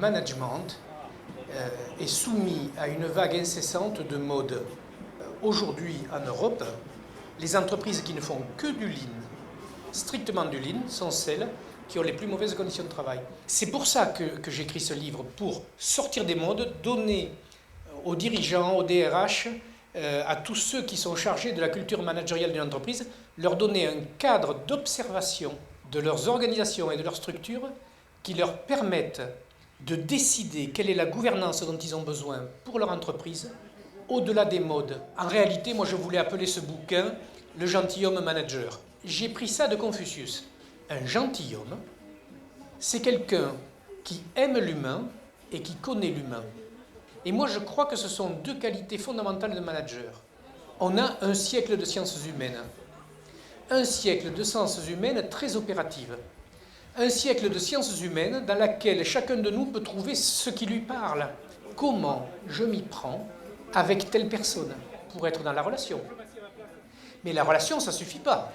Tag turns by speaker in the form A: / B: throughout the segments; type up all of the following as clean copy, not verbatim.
A: management est soumis à une vague incessante de mode. Aujourd'hui, en Europe, les entreprises qui ne font que du lean, strictement du lean, sont celles qui ont les plus mauvaises conditions de travail. C'est pour ça que j'écris ce livre, pour sortir des modes, donner aux dirigeants, aux DRH, à tous ceux qui sont chargés de la culture managériale d'une entreprise, leur donner un cadre d'observation de leurs organisations et de leurs structures qui leur permettent de décider quelle est la gouvernance dont ils ont besoin pour leur entreprise, au-delà des modes. En réalité, moi je voulais appeler ce bouquin « Le gentilhomme manager ». J'ai pris ça de Confucius. Un gentilhomme, c'est quelqu'un qui aime l'humain et qui connaît l'humain. Et moi je crois que ce sont deux qualités fondamentales de manager. On a un siècle de sciences humaines. Un siècle de sciences humaines très opératives. Un siècle de sciences humaines dans laquelle chacun de nous peut trouver ce qui lui parle. Comment je m'y prends avec telle personne pour être dans la relation. Mais la relation, ça ne suffit pas.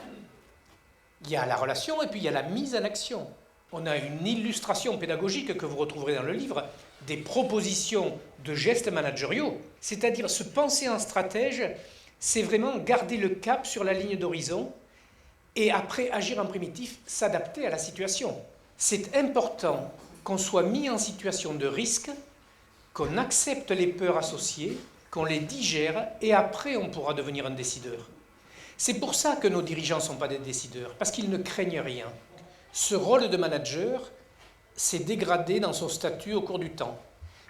A: Il y a la relation et puis il y a la mise en action. On a une illustration pédagogique que vous retrouverez dans le livre, des propositions de gestes managériaux, c'est-à-dire se penser en stratège, c'est vraiment garder le cap sur la ligne d'horizon et après agir en primitif, s'adapter à la situation. C'est important qu'on soit mis en situation de risque, qu'on accepte les peurs associées, qu'on les digère et après on pourra devenir un décideur. C'est pour ça que nos dirigeants ne sont pas des décideurs, parce qu'ils ne craignent rien. Ce rôle de manager s'est dégradé dans son statut au cours du temps.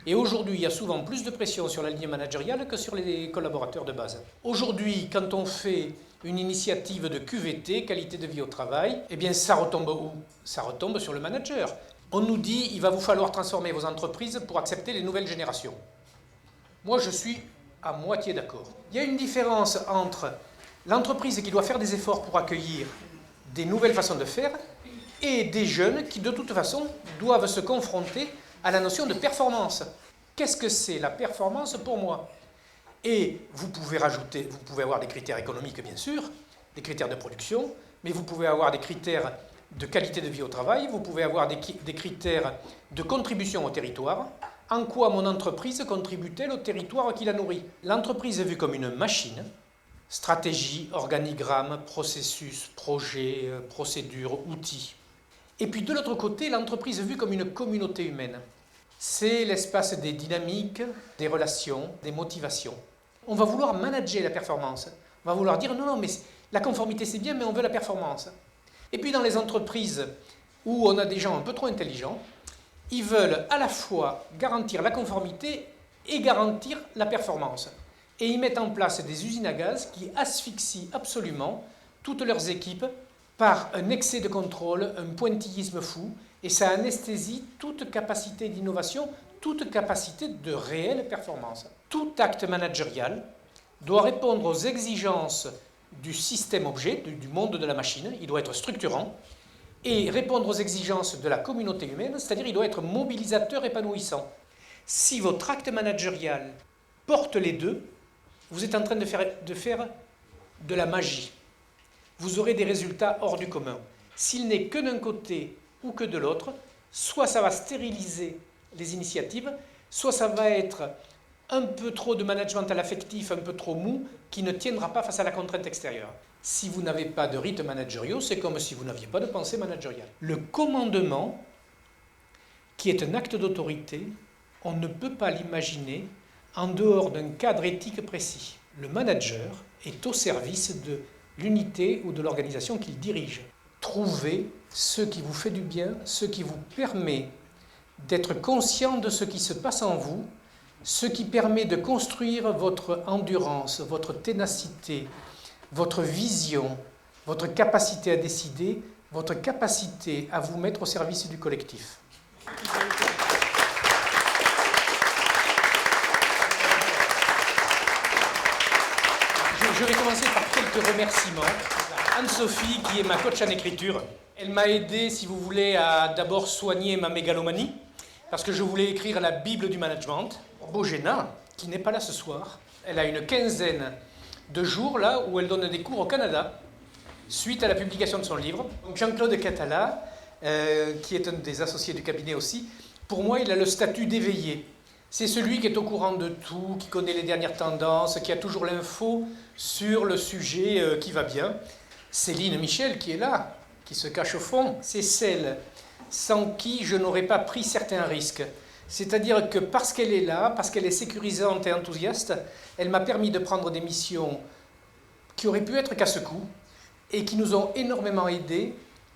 A: Et aujourd'hui, il y a souvent plus de pression sur la ligne managériale que sur les collaborateurs de base. Aujourd'hui, quand on fait une initiative de QVT, qualité de vie au travail, eh bien ça retombe où? Ça retombe sur le manager. On nous dit, il va vous falloir transformer vos entreprises pour accepter les nouvelles générations. Moi, je suis à moitié d'accord. Il y a une différence entre l'entreprise qui doit faire des efforts pour accueillir des nouvelles façons de faire et des jeunes qui, de toute façon, doivent se confronter à la notion de performance. Qu'est-ce que c'est la performance pour moi? Et vous pouvez rajouter, vous pouvez avoir des critères économiques, bien sûr, des critères de production, mais vous pouvez avoir des critères de qualité de vie au travail, vous pouvez avoir des critères de contribution au territoire. En quoi mon entreprise contribue-t-elle au territoire qui la nourrit? L'entreprise est vue comme une machine. Stratégie, organigramme, processus, projet, procédure, outils. Et puis de l'autre côté, l'entreprise est vue comme une communauté humaine. C'est l'espace des dynamiques, des relations, des motivations. On va vouloir manager la performance. On va vouloir dire non, mais la conformité c'est bien, mais on veut la performance. Et puis dans les entreprises où on a des gens un peu trop intelligents, ils veulent à la fois garantir la conformité et garantir la performance. Et ils mettent en place des usines à gaz qui asphyxient absolument toutes leurs équipes par un excès de contrôle, un pointillisme fou, et ça anesthésie toute capacité d'innovation, toute capacité de réelle performance. Tout acte managérial doit répondre aux exigences du système objet, du monde de la machine, il doit être structurant, et répondre aux exigences de la communauté humaine, c'est-à-dire il doit être mobilisateur, épanouissant. Si votre acte managérial porte les deux, vous êtes en train de faire de la magie. Vous aurez des résultats hors du commun. S'il n'est que d'un côté ou que de l'autre, soit ça va stériliser les initiatives, soit ça va être un peu trop de management à l'affectif, un peu trop mou, qui ne tiendra pas face à la contrainte extérieure. Si vous n'avez pas de rythme managériaux, c'est comme si vous n'aviez pas de pensée managériale. Le commandement, qui est un acte d'autorité, on ne peut pas l'imaginer en dehors d'un cadre éthique précis. Le manager est au service de l'unité ou de l'organisation qu'il dirige. Trouvez ce qui vous fait du bien, ce qui vous permet d'être conscient de ce qui se passe en vous, ce qui permet de construire votre endurance, votre ténacité, votre vision, votre capacité à décider, votre capacité à vous mettre au service du collectif. Je vais commencer par quelques remerciements. Anne-Sophie, qui est ma coach en écriture, elle m'a aidé, si vous voulez, à d'abord soigner ma mégalomanie, parce que je voulais écrire la Bible du management. Bogena, qui n'est pas là ce soir, elle a une quinzaine de jours là où elle donne des cours au Canada, suite à la publication de son livre. Donc Jean-Claude Catala, qui est un des associés du cabinet aussi, Pour moi, il a le statut d'éveillé. C'est celui qui est au courant de tout, qui connaît les dernières tendances, qui a toujours l'info sur le sujet qui va bien. Céline Michel, qui est là, qui se cache au fond, c'est celle sans qui je n'aurais pas pris certains risques. C'est-à-dire que parce qu'elle est là, parce qu'elle est sécurisante et enthousiaste, elle m'a permis de prendre des missions qui auraient pu être casse-cou et qui nous ont énormément aidés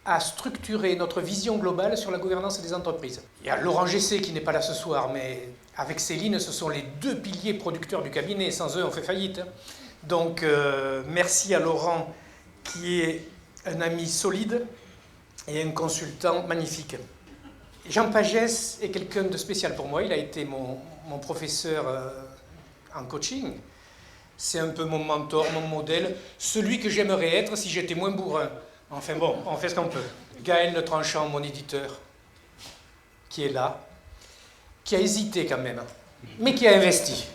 A: à structurer notre vision globale sur la gouvernance des entreprises. Il y a Laurent Gessé qui n'est pas là ce soir, mais avec Céline, ce sont les deux piliers producteurs du cabinet. Sans eux, on fait faillite. Donc, merci à Laurent, qui est un ami solide et un consultant magnifique. Jean Pagès est quelqu'un de spécial pour moi. Il a été mon professeur en coaching. C'est un peu mon mentor, mon modèle, celui que j'aimerais être si j'étais moins bourrin. Enfin bon, on fait ce qu'on peut. Gaël Le Tranchant, mon éditeur, qui est là, qui a hésité quand même, mais qui a investi.